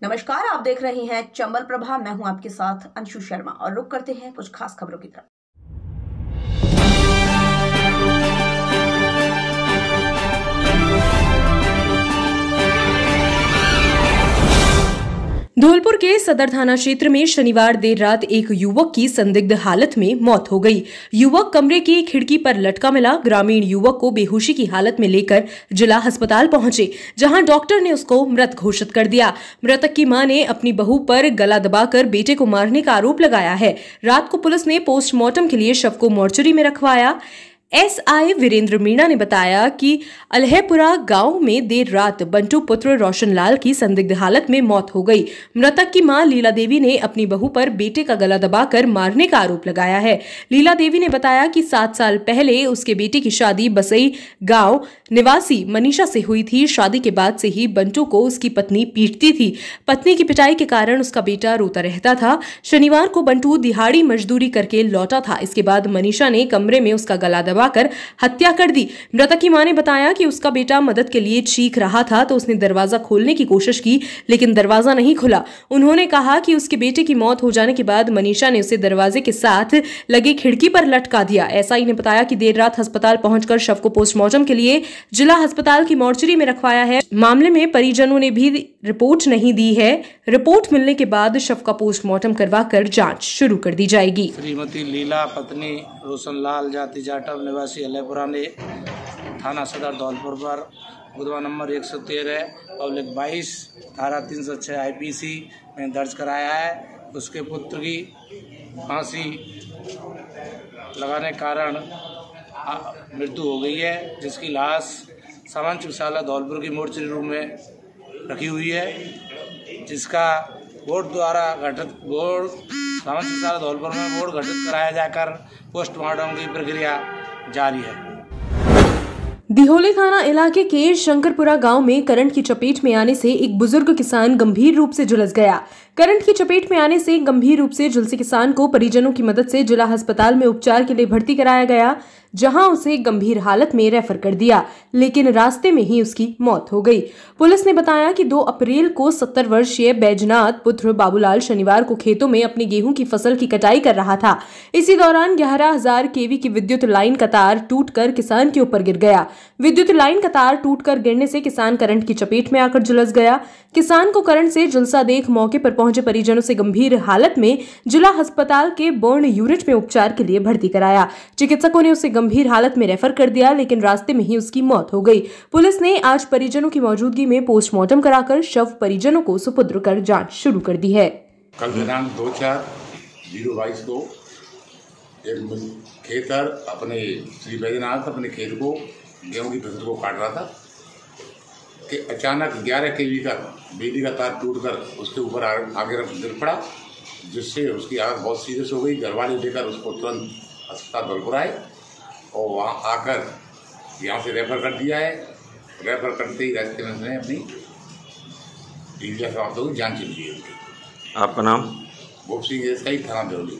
नमस्कार, आप देख रहे हैं चंबल प्रभा। मैं हूं आपके साथ अंशु शर्मा और रुक करते हैं कुछ खास खबरों की तरफ। धौलपुर के सदर थाना क्षेत्र में शनिवार देर रात एक युवक की संदिग्ध हालत में मौत हो गई। युवक कमरे की खिड़की पर लटका मिला। ग्रामीण युवक को बेहोशी की हालत में लेकर जिला अस्पताल पहुंचे, जहां डॉक्टर ने उसको मृत घोषित कर दिया। मृतक की मां ने अपनी बहू पर गला दबाकर बेटे को मारने का आरोप लगाया है। रात को पुलिस ने पोस्टमार्टम के लिए शव को मोर्चरी में रखवाया। एसआई वीरेंद्र मीणा ने बताया कि अलहपुरा गांव में देर रात बंटू पुत्र रोशनलाल की संदिग्ध हालत में मौत हो गई। मृतक की मां लीला देवी ने अपनी बहू पर बेटे का गला दबाकर मारने का आरोप लगाया है। लीला देवी ने बताया कि 7 साल पहले उसके बेटे की शादी बसई गांव निवासी मनीषा से हुई थी। शादी के बाद से ही बंटू को उसकी पत्नी पीटती थी। पत्नी की पिटाई के कारण उसका बेटा रोता रहता था। शनिवार को बंटू दिहाड़ी मजदूरी करके लौटा था। इसके बाद मनीषा ने कमरे में उसका गला कर हत्या कर दी। मृतक की मां ने बताया कि उसका बेटा मदद के लिए चीख रहा था तो उसने दरवाजा खोलने की कोशिश की, लेकिन दरवाजा नहीं खुला। उन्होंने कहा कि उसके बेटे की मौत हो जाने के बाद मनीषा ने उसे दरवाजे के साथ लगी खिड़की पर लटका दिया। एसआई ने बताया कि देर रात अस्पताल पहुंचकर शव को पोस्टमार्टम के लिए जिला अस्पताल की मोर्चरी में रखवाया है। मामले में परिजनों ने भी रिपोर्ट नहीं दी है। रिपोर्ट मिलने के बाद शव का पोस्टमार्टम करवाकर जांच शुरू कर दी जाएगी। श्रीमती लीला पत्नी रोशनलाल जाति जाटव निवासी अलहपुरा ने थाना सदर धौलपुर पर मुकदमा नंबर 113 पब्लिक 22 धारा 306 आईपीसी में दर्ज कराया है। उसके पुत्र की फांसी लगाने के कारण मृत्यु हो गई है, जिसकी लाश सामान्य चिकित्सालय धौलपुर की मोर्चरी रूम में रखी हुई है, जिसका बोर्ड द्वारा सामान्य चिकित्सालय धौलपुर में बोर्ड गठित कराया जाकर पोस्टमार्टम की प्रक्रिया जारी है। दिहोले थाना इलाके के शंकरपुरा गांव में करंट की चपेट में आने से एक बुजुर्ग किसान गंभीर रूप से झुलस गया। करंट की चपेट में आने से गंभीर रूप से झुलसे किसान को परिजनों की मदद से जिला अस्पताल में उपचार के लिए भर्ती कराया गया, जहां उसे गंभीर हालत में रेफर कर दिया, लेकिन रास्ते में ही उसकी मौत हो गई। पुलिस ने बताया कि 2 अप्रैल को 70 वर्षीय बैजनाथ पुत्र बाबूलाल शनिवार को खेतों में अपनी गेहूं की फसल की कटाई कर रहा था। इसी दौरान 11,000 केवी की विद्युत लाइन का तार टूटकर किसान के ऊपर गिर गया। विद्युत लाइन का तार टूटकर गिरने से किसान करंट की चपेट में आकर झुलस गया। किसान को करंट से झुलसा देख मौके पर पहुंचे परिजनों से गंभीर हालत में जिला अस्पताल के बर्न यूनिट में उपचार के लिए भर्ती कराया। चिकित्सकों ने उसे गंभीर हालत में रेफर कर दिया, लेकिन रास्ते में ही उसकी मौत हो गई। पुलिस ने आज परिजनों की मौजूदगी में पोस्टमार्टम कराकर शव परिजनों को सुपुर्द कर जांच शुरू कर दी है। कल दिनांक 2/4/2022 को एक खेतर अपने श्री बैजनाथ अपने खेत को गेहूं की फसल को काट रहा था कि अचानक 11 केवी का बिजली का तार टूटकर उसके ऊपर आगे गिर पड़ा, जिससे उसकी हालत बहुत सीरियस हो गई। घरवाले लेकर उसको तुरंत अस्पताल धौलपुर आए और वहाँ आकर यहाँ से रेफर कर दिया है। रेफर करते ही रास्ते में उसने अपनी ड्यूटी समाप्त होगी, जान चली गई। आपका नाम? भूप सिंह एसआई थाना देवली।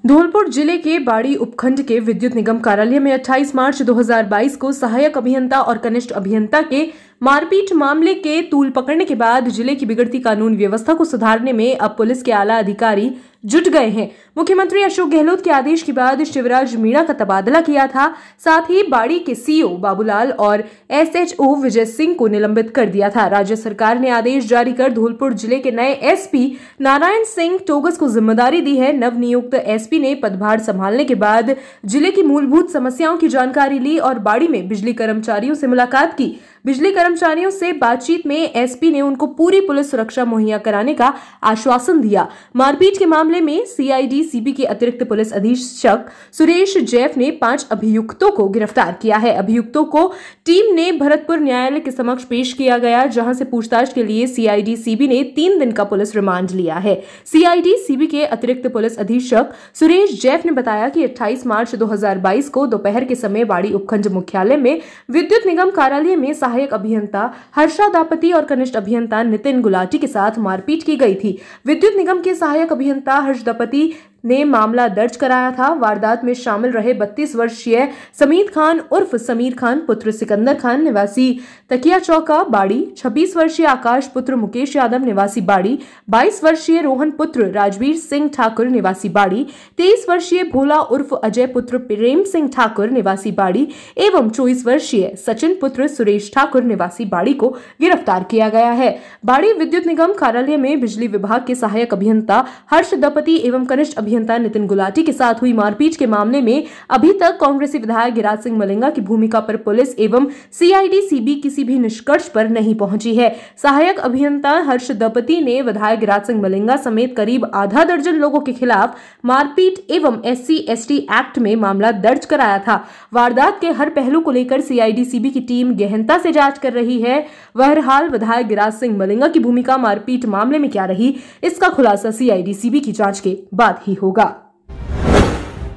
धौलपुर जिले के बाड़ी उपखंड के विद्युत निगम कार्यालय में 28 मार्च 2022 को सहायक अभियंता और कनिष्ठ अभियंता के मारपीट मामले के तूल पकड़ने के बाद जिले की बिगड़ती कानून व्यवस्था को सुधारने में अब पुलिस के आला अधिकारी जुट गए हैं। मुख्यमंत्री अशोक गहलोत के आदेश के बाद शिवराज मीणा का तबादला किया था। साथ ही बाड़ी के सीओ बाबूलाल और एसएचओ विजय सिंह को निलंबित कर दिया था। राज्य सरकार ने आदेश जारी कर धौलपुर जिले के नए एसपी नारायण सिंह टोगस को जिम्मेदारी दी है। नवनियुक्त एसपी ने पदभार संभालने के बाद जिले की मूलभूत समस्याओं की जानकारी ली और बाड़ी में बिजली कर्मचारियों से मुलाकात की। बिजली कर्मचारियों से बातचीत में एसपी ने उनको पूरी पुलिस सुरक्षा मुहैया कराने का आश्वासन दिया। मारपीट के मामले में सीआईडी सीबी के अतिरिक्त पुलिस अधीक्षक सुरेश जैफ ने 5 अभियुक्तों को गिरफ्तार किया है। अभियुक्तों को टीम ने भरतपुर न्यायालय के समक्ष पेश किया गया, जहां से पूछताछ के लिए सीआईडी सीबी ने 3 दिन का पुलिस रिमांड लिया है। सीआईडी सीबी के अतिरिक्त पुलिस अधीक्षक सुरेश जैफ ने बताया कि 28 मार्च 2022 को दोपहर के समय बाड़ी उपखंड मुख्यालय में विद्युत निगम कार्यालय में सहायक अभियंता हर्षा दापति और कनिष्ठ अभियंता नितिन गुलाटी के साथ मारपीट की गई थी। विद्युत निगम के सहायक अभियंता हर्ष दापति ने मामला दर्ज कराया था। वारदात में शामिल रहे 32 वर्षीय समीत खान उर्फ समीर खान पुत्र सिकंदर खान निवासी तकिया चौका बाड़ी, 26 वर्षीय आकाश पुत्र मुकेश यादव निवासी बाड़ी, 22 वर्षीय रोहन पुत्र राजवीर सिंह ठाकुर निवासी बाड़ी, 23 वर्षीय भोला उर्फ अजय पुत्र प्रेम सिंह ठाकुर निवासी बाड़ी एवं 24 वर्षीय सचिन पुत्र सुरेश ठाकुर निवासी बाड़ी को गिरफ्तार किया गया है। बाड़ी विद्युत निगम कार्यालय में बिजली विभाग के सहायक अभियंता हर्ष दपति एवं कनिष्ठ अभियंता नितिन गुलाटी के साथ हुई मारपीट के मामले में अभी तक कांग्रेसी विधायक गिरिराज सिंह मलिंगा की भूमिका पर पुलिस एवं CID-CB किसी भी निष्कर्ष पर नहीं पहुंची है। सहायक अभियंता हर्ष दपति ने विधायक गिरिराज सिंह मलिंगा समेत करीब आधा दर्जन लोगों के खिलाफ मारपीट एवं SC/ST एक्ट में मामला दर्ज कराया था। वारदात के हर पहलू को लेकर CID-CB की टीम गहनता से जांच कर रही है। बहरहाल विधायक गिरिराज सिंह मलिंगा की भूमिका मारपीट मामले में क्या रही, इसका खुलासा CID-CB की जांच के बाद ही होगा।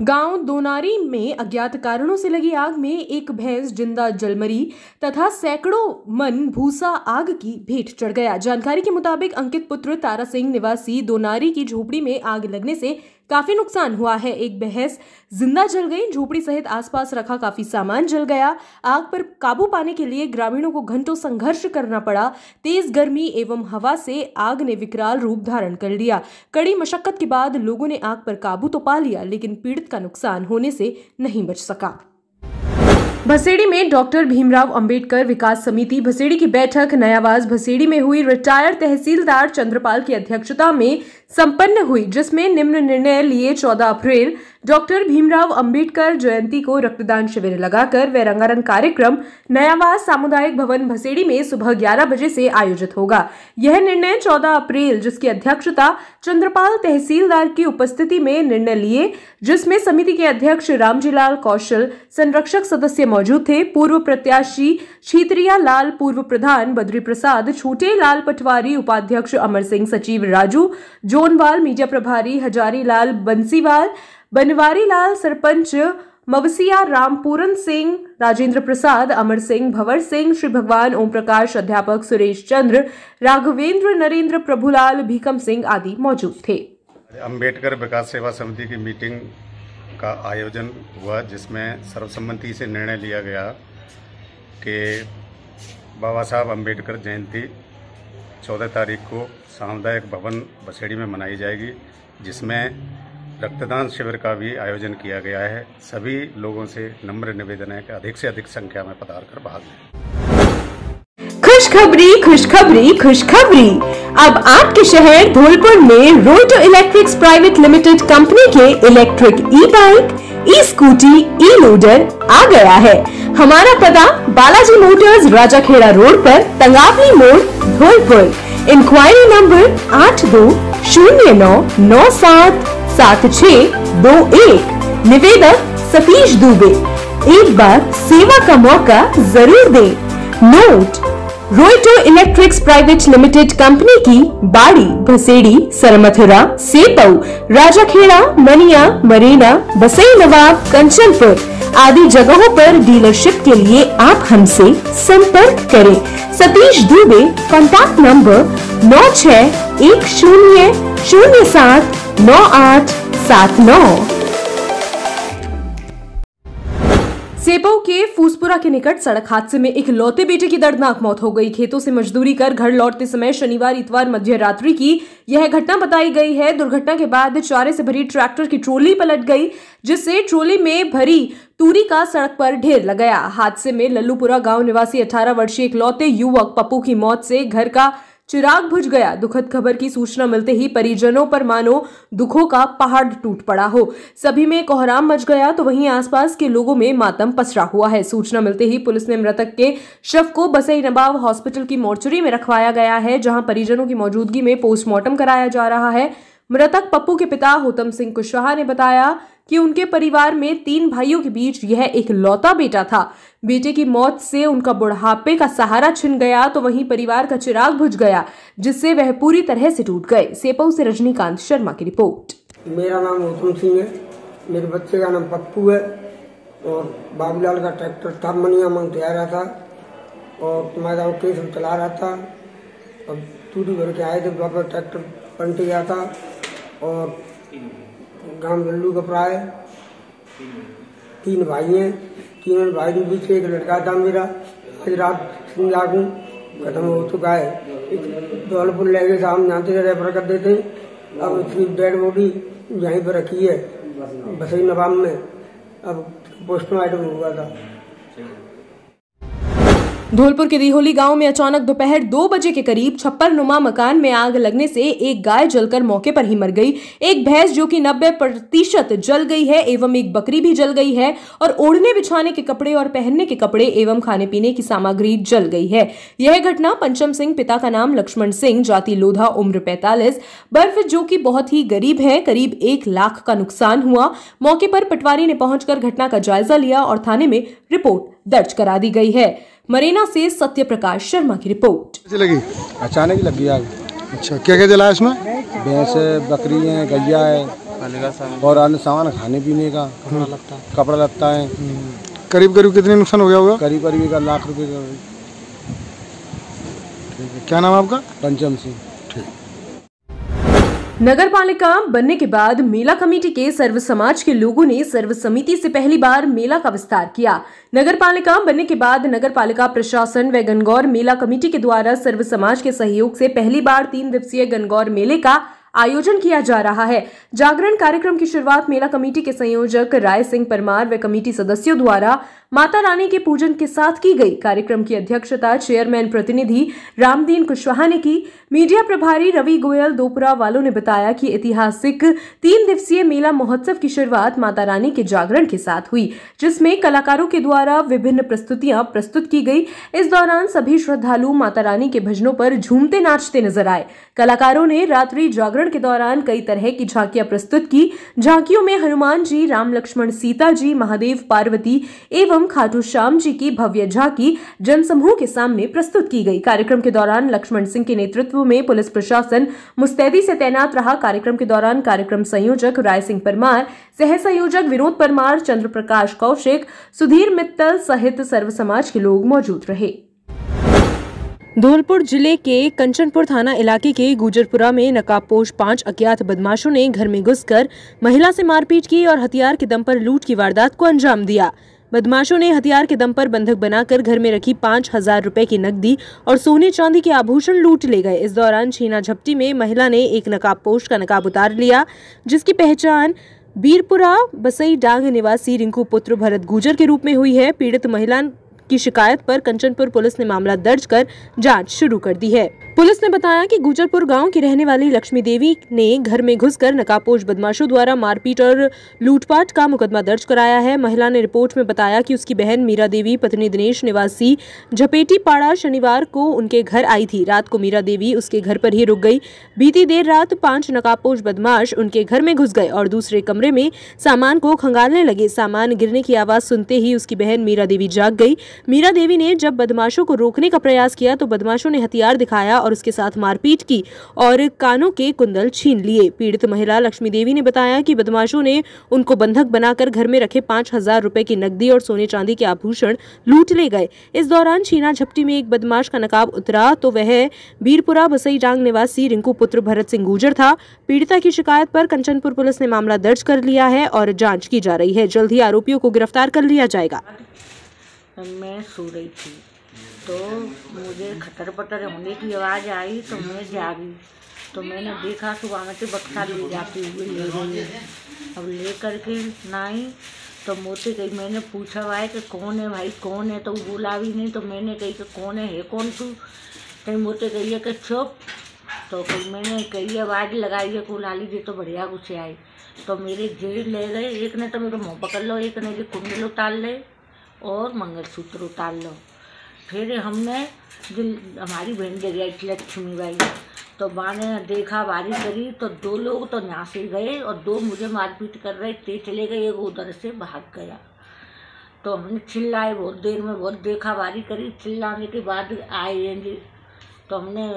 गांव दोनारी में अज्ञात कारणों से लगी आग में एक भैंस जिंदा जल मरी तथा सैकड़ों मन भूसा आग की भेंट चढ़ गया। जानकारी के मुताबिक अंकित पुत्र तारा सिंह निवासी दोनारी की झोपड़ी में आग लगने से काफी नुकसान हुआ है। एक भैंस जिंदा जल गई, झोपड़ी सहित आसपास रखा काफी सामान जल गया। आग पर काबू पाने के लिए ग्रामीणों को घंटों संघर्ष करना पड़ा। तेज गर्मी एवं हवा से आग ने विकराल रूप धारण कर लिया। कड़ी मशक्कत के बाद लोगों ने आग पर काबू तो पा लिया, लेकिन पीड़ित का नुकसान होने से नहीं बच सका। भसेड़ी में डॉक्टर भीमराव अंबेडकर विकास समिति भसेड़ी की बैठक नयावास भसेड़ी में हुई। रिटायर्ड तहसीलदार चंद्रपाल की अध्यक्षता में संपन्न हुई, जिसमें निम्न निर्णय लिए। 14 अप्रैल डॉक्टर भीमराव अंबेडकर जयंती को रक्तदान शिविर लगाकर व रंगारंग कार्यक्रम नयावास सामुदायिक भवन भसेड़ी में सुबह 11 बजे से आयोजित होगा। यह निर्णय 14 अप्रैल जिसकी अध्यक्षता चंद्रपाल तहसीलदार की उपस्थिति में निर्णय लिए, जिसमें समिति के अध्यक्ष रामजीलाल कौशल, संरक्षक सदस्य मौजूद थे। पूर्व प्रत्याशी छीतरिया लाल, पूर्व प्रधान बद्री प्रसाद, छोटे लाल पटवारी, उपाध्यक्ष अमर सिंह, सचिव राजू जोनवाल, मीडिया प्रभारी हजारी लाल बंसीवाल, बनवारी लाल, सरपंच मवसिया रामपूरन सिंह, राजेंद्र प्रसाद, अमर सिंह, भंवर सिंह, श्री भगवान, ओम प्रकाश, अध्यापक सुरेश चंद्र, राघवेंद्र, नरेंद्र, प्रभुलाल, भीकम सिंह आदि मौजूद थे। अंबेडकर विकास सेवा समिति की मीटिंग का आयोजन हुआ, जिसमें सर्वसम्मति से निर्णय लिया गया कि बाबा साहब अंबेडकर जयंती 14 तारीख को सामुदायिक भवन भसेड़ी में मनाई जाएगी, जिसमें रक्तदान शिविर का भी आयोजन किया गया है। सभी लोगों से नम्र निवेदन है कि अधिक से अधिक संख्या में पधार कर भाग लें। खुशखबरी खुशखबरी खुशखबरी, अब आपके शहर धौलपुर में रोटो इलेक्ट्रिक्स प्राइवेट लिमिटेड कंपनी के इलेक्ट्रिक ई-बाइक, ई-स्कूटी, ई-लोडर आ गया है। हमारा पता बालाजी मोटर्स, राजाखेड़ा रोड पर, तंगावली मोड़, धौलपुर। Inquiry number 8209977621। निवेदक सतीश दुबे। एक बार सेवा का मौका जरूर दें। नोट: रोटो इलेक्ट्रिक्स प्राइवेट लिमिटेड कंपनी की बाड़ी, भसेड़ी, सरमथुरा, सेपऊ, राजाखेड़ा, मनिया, मरेना, बसई नवाब, कंचनपुर आदि जगहों पर डीलरशिप के लिए आप हमसे संपर्क करें। Satish Dubey, contact number 9610079879। सेपऊ के फूसपुरा के निकट सड़क हादसे में एक लौते बेटे की दर्दनाक मौत हो गई। खेतों से मजदूरी कर घर लौटते समय शनिवार इतवार मध्य रात्रि की यह घटना बताई गई है। दुर्घटना के बाद चारे से भरी ट्रैक्टर की ट्रॉली पलट गई, जिससे ट्रॉली में भरी तूरी का सड़क पर ढेर लग गया। हादसे में लल्लूपुरा गांव निवासी 18 वर्षीय इकलौते युवक पप्पू की मौत से घर का चिराग बुझ गया। दुखद खबर की सूचना मिलते ही परिजनों पर मानो दुखों का पहाड़ टूट पड़ा हो। सभी में कोहराम मच गया, तो वहीं आसपास के लोगों में मातम पसरा हुआ है। सूचना मिलते ही पुलिस ने मृतक के शव को बसई नवाब हॉस्पिटल की मोर्चरी में रखवाया गया है, जहां परिजनों की मौजूदगी में पोस्टमार्टम कराया जा रहा है। मृतक पप्पू के पिता होतम सिंह कुशवाहा ने बताया कि उनके परिवार में 3 भाइयों के बीच यह एक लौता बेटा था। बेटे की मौत से उनका बुढ़ापे का सहारा छिन गया, तो वहीं परिवार का चिराग बुझ गया, जिससे वह पूरी तरह से टूट गए। सेपऊ से रजनीकांत शर्मा की रिपोर्ट। मेरा नाम होतम सिंह है, मेरे बच्चे का नाम पप्पू है और बाबूलाल का ट्रैक्टर था, मनिया मंग आ रहा था और मैं गाँव केस चला रहा था और तूरी भर के आए थे, बाबा ट्रैक्टर पलट गया था और गांव जल्लू कपड़ा है। 3 भाई हैं, 3 भाई के बीच एक लड़का था मेरा। आज रात सिंजाकू खत्म हो चुका है। धौलपुर ले गए साहब, जानते थे रेफर कर देते। अब इसकी डेड बॉडी यहीं पर रखी है बसई नवाब में। अब पोस्टमार्टम हुआ था। धौलपुर के दिहोली गांव में अचानक दोपहर 2 बजे के करीब छप्पर नुमा मकान में आग लगने से एक गाय जलकर मौके पर ही मर गई, एक भैंस जो कि 90% जल गई है एवं एक बकरी भी जल गई है और ओढ़ने बिछाने के कपड़े और पहनने के कपड़े एवं खाने पीने की सामग्री जल गई है। यह घटना पंचम सिंह, पिता का नाम लक्ष्मण सिंह, जाति लोधा, उम्र 45, बर्फ जो कि बहुत ही गरीब है, करीब 1 लाख का नुकसान हुआ। मौके पर पटवारी ने पहुंचकर घटना का जायजा लिया और थाने में रिपोर्ट दर्ज करा दी गई है। मरेना से सत्य प्रकाश शर्मा की रिपोर्ट। लगी अचानक ही लगी आग। अच्छा, क्या क्या जला है इसमें? भैंस है, बकरी है, गैया है और अन्य सामान खाने पीने का, कपड़ा लगता है। करीब करीब कितने नुकसान हो गया होगा? करीब करीब 1 लाख रुपए का। क्या नाम है आपका? पंचम सिंह। नगर पालिका बनने के बाद मेला कमेटी के सर्व समाज के लोगों ने सर्व समिति से पहली बार मेला का विस्तार किया। नगर पालिका बनने के बाद नगर पालिका प्रशासन व गणगौर मेला कमेटी के द्वारा सर्व समाज के सहयोग से पहली बार 3 दिवसीय गणगौर मेले का आयोजन किया जा रहा है। जागरण कार्यक्रम की शुरुआत मेला कमेटी के संयोजक राय सिंह परमार व कमेटी सदस्यों द्वारा माता रानी के पूजन के साथ की गई। कार्यक्रम की अध्यक्षता चेयरमैन प्रतिनिधि रामदीन कुशवाहा ने की। मीडिया प्रभारी रवि गोयल दोपुरा वालों ने बताया कि ऐतिहासिक 3 दिवसीय मेला महोत्सव की शुरुआत माता रानी के जागरण के साथ हुई, जिसमें कलाकारों के द्वारा विभिन्न प्रस्तुतियां प्रस्तुत की गई। इस दौरान सभी श्रद्धालु माता रानी के भजनों पर झूमते नाचते नजर आए। कलाकारों ने रात्रि जागरण के दौरान कई तरह की झांकियां प्रस्तुत की। झांकियों में हनुमान जी, राम लक्ष्मण सीता जी, महादेव पार्वती एवं खाटू श्याम जी की भव्य झांकी जनसमूह के सामने प्रस्तुत की गई। कार्यक्रम के दौरान लक्ष्मण सिंह के नेतृत्व में पुलिस प्रशासन मुस्तैदी से तैनात रहा। कार्यक्रम के दौरान कार्यक्रम संयोजक राय सिंह परमार, सह संयोजक विनोद परमार, चंद्र प्रकाश कौशिक, सुधीर मित्तल सहित सर्व समाज के लोग मौजूद रहे। धौलपुर जिले के कंचनपुर थाना इलाके के गुजरपुरा में नकाबपोश 5 अज्ञात बदमाशों ने घर में घुसकर महिला से मारपीट की और हथियार के दम पर लूट की वारदात को अंजाम दिया। बदमाशों ने हथियार के दम पर बंधक बनाकर घर में रखी 5,000 रुपए की नकदी और सोने चांदी के आभूषण लूट ले गए। इस दौरान छीना झपटी में महिला ने एक नकाबपोश का नकाब उतार लिया, जिसकी पहचान बीरपुरा बसई डांग निवासी रिंकू पुत्र भरत गुजर के रूप में हुई है। पीड़ित महिला की शिकायत पर कंचनपुर पुलिस ने मामला दर्ज कर जांच शुरू कर दी है। पुलिस ने बताया कि गुजरपुर गांव की रहने वाली लक्ष्मी देवी ने घर में घुसकर नकाबपोश बदमाशों द्वारा मारपीट और लूटपाट का मुकदमा दर्ज कराया है। महिला ने रिपोर्ट में बताया कि उसकी बहन मीरा देवी पत्नी दिनेश निवासी झपेटी पाड़ा शनिवार को उनके घर आई थी। रात को मीरा देवी उसके घर पर ही रुक गई। बीती देर रात 5 नकाबपोश बदमाश उनके घर में घुस गए और दूसरे कमरे में सामान को खंगालने लगे। सामान गिरने की आवाज सुनते ही उसकी बहन मीरा देवी जाग गई। मीरा देवी ने जब बदमाशों को रोकने का प्रयास किया तो बदमाशों ने हथियार दिखाया और उसके साथ मारपीट की और कानों के कुंडल छीन लिए। पीड़ित महिला लक्ष्मी देवी ने बताया कि बदमाशों ने उनको बंधक बनाकर घर में रखे 5,000 रुपए की नकदी और सोने चांदी के आभूषण लूट ले गए। इस दौरान छीना झपटी में एक बदमाश का नकाब उतरा तो वह बीरपुरा बसई डांग निवासी रिंकू पुत्र भरत सिंह गुजर था। पीड़िता की शिकायत पर कंचनपुर पुलिस ने मामला दर्ज कर लिया है और जाँच की जा रही है। जल्द ही आरोपियों को गिरफ्तार कर लिया जाएगा। मैं सो रही थी तो मुझे खटर पटर होने की आवाज़ आई तो मैं जागी तो मैंने देखा सुबह में से बक्सा ले जाती हुई ले गई। अब ले करके नाई तो मोते गई। मैंने पूछा भाई कि कौन है भाई कौन है, तो वो बोला भी नहीं। तो मैंने कही कि कौन है कौन तू? कहीं मोते गई है कि चुप। तो फिर मैंने कही आवाज़ लगाई है को लाली जी तो बढ़िया गुस्से आई। तो मेरे जेल ले गए। एक ने तो मेरे मुँह पकड़ लो, एक ने जो कुंडल उतार ले और मंगलसूत्र उतार लो। फिर हमने हमारी बहन दे गई थी लक्ष्मी बाई, तो माँ ने देखा बारी करी तो 2 लोग तो यहाँ से गए और 2 मुझे मारपीट कर रहे थे, चले गए। एक उधर से भाग गया। तो हमने चिल्लाए बहुत देर में, बहुत देखा बारी करी। चिल्लाने के बाद आए जी तो हमने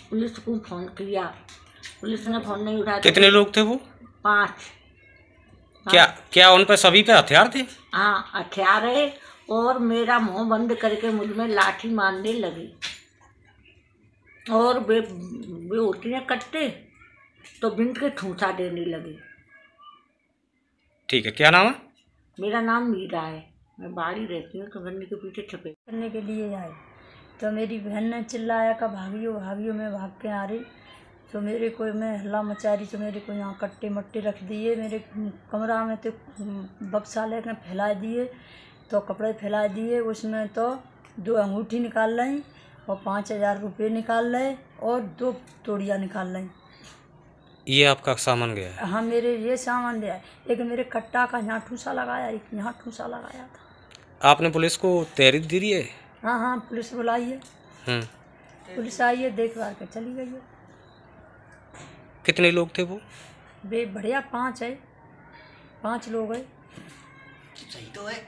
पुलिस को फ़ोन किया। पुलिस ने फ़ोन नहीं उठाया। कितने लोग थे वो? 5। क्या उन पर सभी पे हथियार थे? हाँ हथियार है और मेरा मुंह बंद करके मुझ में लाठी मारने लगी और वे होती हैं कट्टे तो बिंद के ठूंसा देने लगे। ठीक है, क्या नाम है? मेरा नाम मीरा है। मैं बाहर रहती हूँ तो गन्ने के पीछे छुपे करने के लिए आए तो मेरी बहन ने चिल्लाया का भागियो भागियो, मैं भाग के आ रही तो मेरे को मैं हल्ला मचा रही तो मेरे को यहाँ कट्टे मट्टे रख दिए मेरे कमरा में, तो बक्सा लेकर फैला दिए, तो कपड़े फैला दिए, उसमें तो 2 अंगूठी निकाल रही और 5000 रुपये निकाल रहे और 2 तोड़ियाँ निकाल रही। ये आपका सामान गया है? हाँ, मेरे ये सामान दिया है, लेकिन मेरे कट्टा का यहाँ ठूसा लगाया, एक यहाँ ठूसा लगाया था। आपने पुलिस को तहरीर दी है? हाँ, पुलिस बुलाई है, पुलिस आई है, देख भाल के चली गई है। कितने लोग थे वो? वे बढ़िया 5 है, 5 लोग है। सही तो है।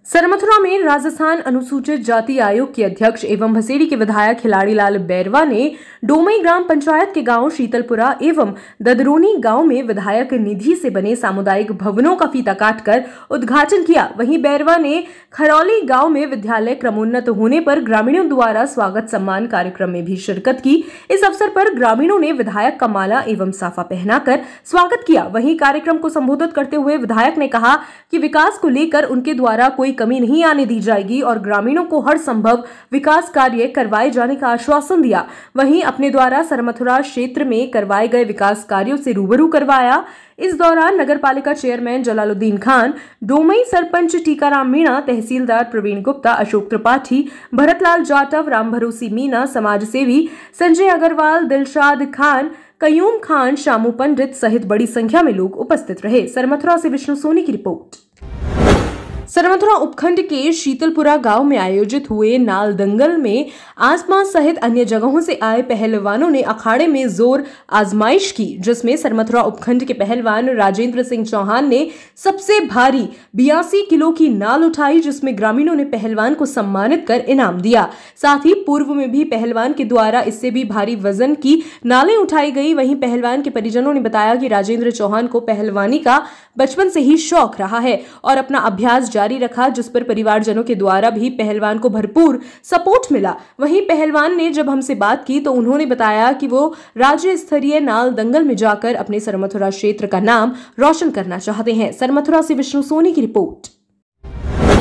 सरमथुरा में राजस्थान अनुसूचित जाति आयोग के अध्यक्ष एवं भसेड़ी के विधायक खिलाड़ीलाल बैरवा ने डोमई ग्राम पंचायत के गांव शीतलपुरा एवं ददरोनी गांव में विधायक निधि से बने सामुदायिक भवनों का फीता काटकर उद्घाटन किया। वहीं बैरवा ने खरौली गांव में विद्यालय क्रमोन्नत होने पर ग्रामीणों द्वारा स्वागत सम्मान कार्यक्रम में भी शिरकत की। इस अवसर पर ग्रामीणों ने विधायक का माला एवं साफा पहनाकर स्वागत किया। वहीं कार्यक्रम को संबोधित करते हुए विधायक ने कहा कि विकास को लेकर उनके द्वारा कोई कमी नहीं आने दी जाएगी और ग्रामीणों को हर संभव विकास कार्य करवाए जाने का आश्वासन दिया। वहीं अपने द्वारा सरमथुरा क्षेत्र में करवाए गए विकास कार्यों से रूबरू करवाया। इस दौरान नगरपालिका चेयरमैन जलालुद्दीन खान, डोमई सरपंच टीकाराम मीणा, तहसीलदार प्रवीण गुप्ता, अशोक त्रिपाठी, भरतलाल जाटव, राम भरोसी मीना, समाज सेवी संजय अग्रवाल, दिलशाद खान, कयूम खान, शामू पंडित सहित बड़ी संख्या में लोग उपस्थित रहे। सरमथुरा से विष्णु सोनी की रिपोर्ट। सरमथुरा उपखंड के शीतलपुरा गांव में आयोजित हुए नाल दंगल में आसपास सहित अन्य जगहों से आए पहलवानों ने अखाड़े में जोर आजमाइश की, जिसमें सरमथुरा उपखंड के पहलवान राजेंद्र सिंह चौहान ने सबसे भारी 82 किलो की नाल उठाई, जिसमें ग्रामीणों ने पहलवान को सम्मानित कर इनाम दिया। साथ ही पूर्व में भी पहलवान के द्वारा इससे भी भारी वजन की नालें उठाई गई। वहीं पहलवान के परिजनों ने बताया कि राजेंद्र चौहान को पहलवानी का बचपन से ही शौक रहा है और अपना अभ्यास जारी रखा, जिस पर परिवारजनों के द्वारा भी पहलवान को भरपूर सपोर्ट मिला। वहीं पहलवान ने जब हमसे बात की तो उन्होंने बताया कि वो राज्य स्तरीय नाल दंगल में जाकर अपने सरमथुरा क्षेत्र का नाम रोशन करना चाहते हैं। सरमथुरा से विष्णु सोनी की रिपोर्ट।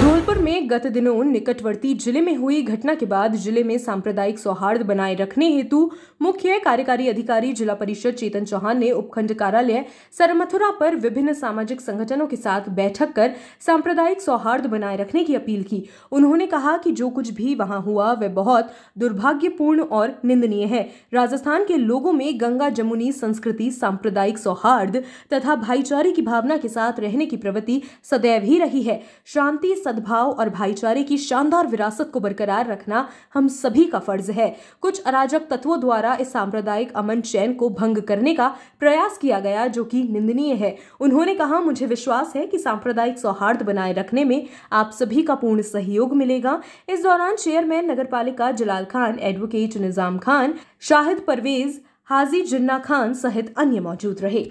धौलपुर में गत दिनों निकटवर्ती जिले में हुई घटना के बाद जिले में सांप्रदायिक सौहार्द बनाए रखने हेतु मुख्य कार्यकारी अधिकारी जिला परिषद चेतन चौहान ने उपखंड कार्यालय सरमथुरा पर विभिन्न सामाजिक संगठनों के साथ बैठक कर सांप्रदायिक सौहार्द बनाए रखने की अपील की। उन्होंने कहा कि जो कुछ भी वहां हुआ वह बहुत दुर्भाग्यपूर्ण और निंदनीय है। राजस्थान के लोगों में गंगा जमुनी संस्कृति, सांप्रदायिक सौहार्द तथा भाईचारे की भावना के साथ रहने की प्रवृत्ति सदैव ही रही है। शांति, सद्भाव और भाईचारे की शानदार विरासत को बरकरार रखना हम सभी का फर्ज है। कुछ अराजक तत्वों द्वारा इस सांप्रदायिक अमन चैन को भंग करने का प्रयास किया गया, जो कि निंदनीय है। उन्होंने कहा, मुझे विश्वास है कि सांप्रदायिक सौहार्द बनाए रखने में आप सभी का पूर्ण सहयोग मिलेगा। इस दौरान चेयरमैन नगरपालिका जलाल खान, एडवोकेट निजाम खान, शाहिद परवेज, हाजी जिन्ना खान सहित अन्य मौजूद रहे।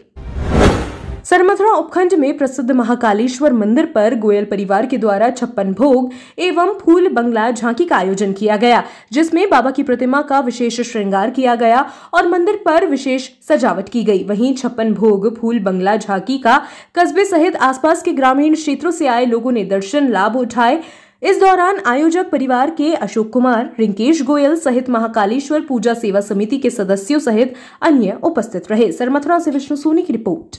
सरमथुरा उपखंड में प्रसिद्ध महाकालेश्वर मंदिर पर गोयल परिवार के द्वारा 56 भोग एवं फूल बंगला झांकी का आयोजन किया गया, जिसमें बाबा की प्रतिमा का विशेष श्रृंगार किया गया और मंदिर पर विशेष सजावट की गई। वहीं 56 भोग फूल बंगला झांकी का कस्बे सहित आसपास के ग्रामीण क्षेत्रों से आए लोगों ने दर्शन लाभ उठाए। इस दौरान आयोजक परिवार के अशोक कुमार, रिंकेश गोयल सहित महाकालेश्वर पूजा सेवा समिति के सदस्यों सहित अन्य उपस्थित रहे। सरमथुरा से विष्णु सोनी की रिपोर्ट।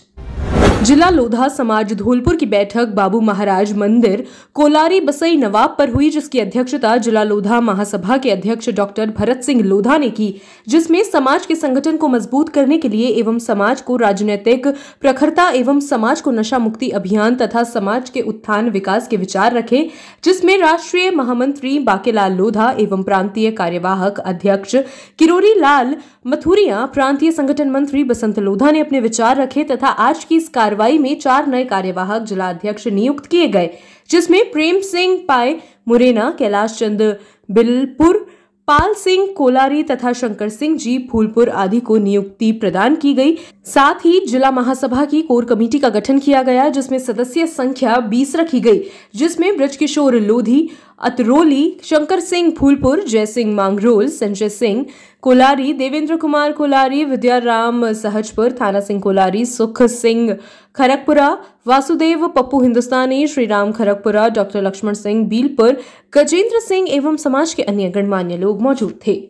जिला लोधा समाज धौलपुर की बैठक बाबू महाराज मंदिर कोलारी बसई नवाब पर हुई, जिसकी अध्यक्षता जिला लोधा महासभा के अध्यक्ष डॉक्टर भरत सिंह लोधा ने की, जिसमें समाज के संगठन को मजबूत करने के लिए एवं समाज को राजनीतिक प्रखरता एवं समाज को नशा मुक्ति अभियान तथा समाज के उत्थान विकास के विचार रखे, जिसमें राष्ट्रीय महामंत्री बाकेलाल लोधा एवं प्रांतीय कार्यवाहक अध्यक्ष किरोरी लाल मथुरिया, प्रांतीय संगठन मंत्री बसंत लोधा ने अपने विचार रखे तथा आज की इस कार्रवाई में 4 नए कार्यवाहक जिला अध्यक्ष नियुक्त किए गए, जिसमें प्रेम सिंह पाए मुरैना, कैलाश चंद बिलपुर, पाल सिंह कोलारी तथा शंकर सिंह जी फूलपुर आदि को नियुक्ति प्रदान की गई। साथ ही जिला महासभा की कोर कमेटी का गठन किया गया, जिसमें सदस्य संख्या 20 रखी गई, जिसमें ब्रजकिशोर लोधी, अतरोली, शंकर सिंह फूलपुर, जय सिंह मांगरोल, संजय सिंह कोलारी, देवेंद्र कुमार कोलारी, विद्याराम सहजपुर, थाना सिंह कोलारी, सुख सिंह खरगपुरा, वासुदेव पप्पू हिंदुस्तानी, श्रीराम खरगपुरा, डॉक्टर लक्ष्मण सिंह बीलपुर, गजेंद्र सिंह एवं समाज के अन्य गणमान्य लोग मौजूद थे।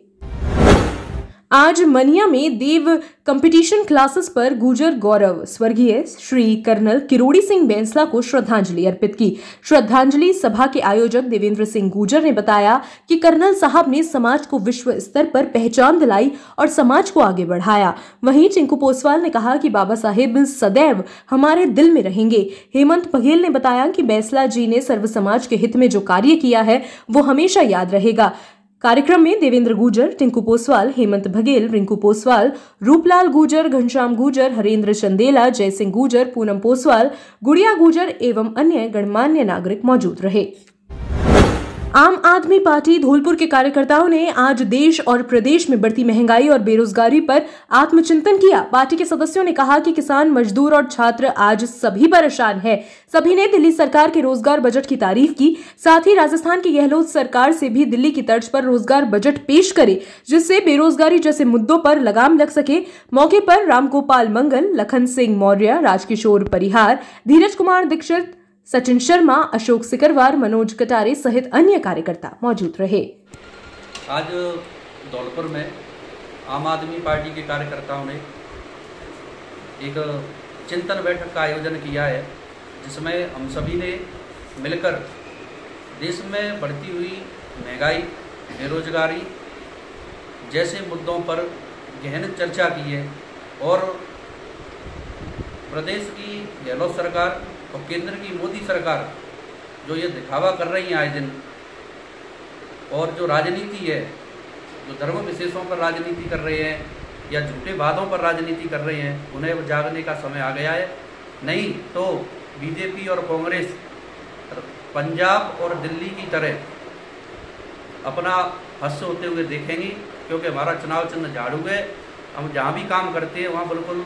आज मनिया में देव कंपटीशन क्लासेस पर गुर्जर गौरव स्वर्गीय श्री कर्नल किरोड़ी सिंह बैंसला को श्रद्धांजलि अर्पित की। श्रद्धांजलि सभा के आयोजक देवेंद्र सिंह गुर्जर ने बताया कि कर्नल साहब ने समाज को विश्व स्तर पर पहचान दिलाई और समाज को आगे बढ़ाया। वहीं टिंकू पोसवाल ने कहा कि बाबा साहेब सदैव हमारे दिल में रहेंगे। हेमंत बघेल ने बताया कि बैंसला जी ने सर्व समाज के हित में जो कार्य किया है वो हमेशा याद रहेगा। कार्यक्रम में देवेंद्र गुर्जर, टिंकू पोसवाल, हेमंत बघेल, रिंकू पोसवाल, रूपलाल गुर्जर, घनश्याम गुर्जर, हरेंद्र चंदेला, जय सिंह गुर्जर, पूनम पोसवाल, गुड़िया गुर्जर एवं अन्य गणमान्य नागरिक मौजूद रहे। आम आदमी पार्टी धौलपुर के कार्यकर्ताओं ने आज देश और प्रदेश में बढ़ती महंगाई और बेरोजगारी पर आत्मचिंतन किया। पार्टी के सदस्यों ने कहा कि किसान, मजदूर और छात्र आज सभी परेशान हैं। सभी ने दिल्ली सरकार के रोजगार बजट की तारीफ की। साथ ही राजस्थान की गहलोत सरकार से भी दिल्ली की तर्ज पर रोजगार बजट पेश करे, जिससे बेरोजगारी जैसे मुद्दों पर लगाम लग सके। मौके पर रामगोपाल मंगल, लखन सिंह मौर्य, राजकिशोर परिहार, धीरज कुमार दीक्षित, सचिन शर्मा, अशोक सिकरवार, मनोज कटारे सहित अन्य कार्यकर्ता मौजूद रहे। आज धौलपुर में आम आदमी पार्टी के कार्यकर्ताओं ने एक चिंतन बैठक का आयोजन किया है, जिसमें हम सभी ने मिलकर देश में बढ़ती हुई महंगाई, बेरोजगारी जैसे मुद्दों पर गहन चर्चा की है और प्रदेश की गहलोत सरकार और केंद्र की मोदी सरकार जो ये दिखावा कर रही है आए दिन, और जो राजनीति है, जो धर्म विशेषों पर राजनीति कर रहे हैं या झूठे वादों पर राजनीति कर रहे हैं, उन्हें जागने का समय आ गया है। नहीं तो बीजेपी और कांग्रेस पंजाब और दिल्ली की तरह अपना हस्त होते हुए देखेंगी, क्योंकि हमारा चुनाव चिन्ह झाड़ू है। हम जहाँ भी काम करते हैं वहाँ बिल्कुल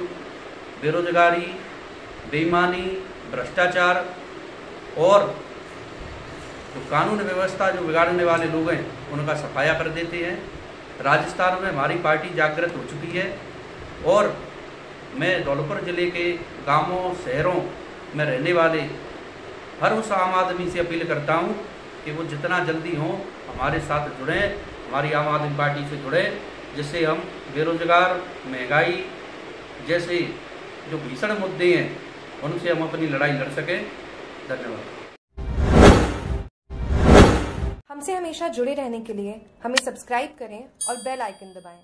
बेरोजगारी, बेईमानी, भ्रष्टाचार और जो कानून व्यवस्था जो बिगाड़ने वाले लोग हैं उनका सफाया कर देते हैं। राजस्थान में हमारी पार्टी जागृत हो चुकी है और मैं धौलपुर जिले के गांवों, शहरों में रहने वाले हर उस आम आदमी से अपील करता हूं कि वो जितना जल्दी हो हमारे साथ जुड़ें, हमारी आम आदमी पार्टी से जुड़ें, जिससे हम बेरोजगार, महंगाई जैसे जो भीषण मुद्दे हैं उनसे हम अपनी लड़ाई लड़ सकें। धन्यवाद। हमसे हमेशा जुड़े रहने के लिए हमें सब्सक्राइब करें और बेल आइकन दबाएं।